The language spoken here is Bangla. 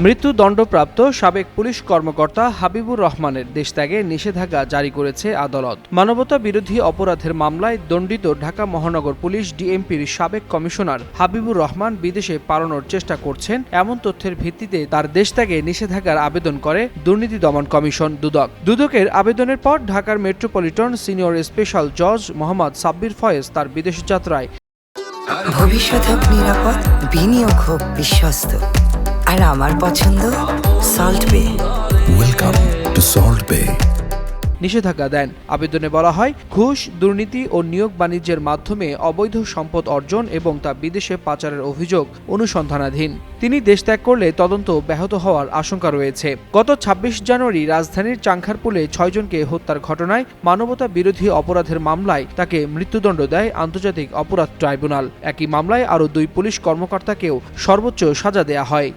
মৃত্যুদণ্ডপ্রাপ্ত সাবেক পুলিশ কর্মকর্তা হাবিবুর রহমানের দেশত্যাগে নিষেধাজ্ঞা জারি করেছে আদালত। মানবতা বিরোধী অপরাধের মামলায় দণ্ডিত ঢাকা মহানগর পুলিশ ডিএমপির সাবেক কমিশনার হাবিবুর রহমান বিদেশে পালানোর চেষ্টা করছেন এমন তথ্যের ভিত্তিতে তার দেশত্যাগে নিষেধাজ্ঞার আবেদন করে দুর্নীতি দমন কমিশন দুদক। দুদকের আবেদনের পর ঢাকার মেট্রোপলিটন সিনিয়র স্পেশাল জজ মোহাম্মদ সাব্বির ফয়েজ তার বিদেশ যাত্রায় ভবিষ্যৎ হোক নিরাপদ, বিনিয়োগ হোক বিশ্বস্ত, আর আমার পছন্দ সল্ট বে। ওয়েলকাম টু সল্ট বে। নিষেধাজ্ঞা দেন। আবেদনে বলা হয়, ঘুষ, দুর্নীতি ও নিয়োগ বাণিজ্যের মাধ্যমে অবৈধ সম্পদ অর্জন এবং তা বিদেশে পাচারের অভিযোগ অনুসন্ধানাধীন। তিনি দেশ ত্যাগ করলে তদন্ত ব্যাহত হওয়ার আশঙ্কা রয়েছে। গত ২৬ জানুয়ারি রাজধানীর চাংখারপুলে ৬ জনকে হত্যার ঘটনায় মানবতা বিরোধী অপরাধের মামলায় তাকে মৃত্যুদণ্ড দেয় আন্তর্জাতিক অপরাধ ট্রাইব্যুনাল। একই মামলায় আরও ২ পুলিশ কর্মকর্তাকেও সর্বোচ্চ সাজা দেয়া হয়।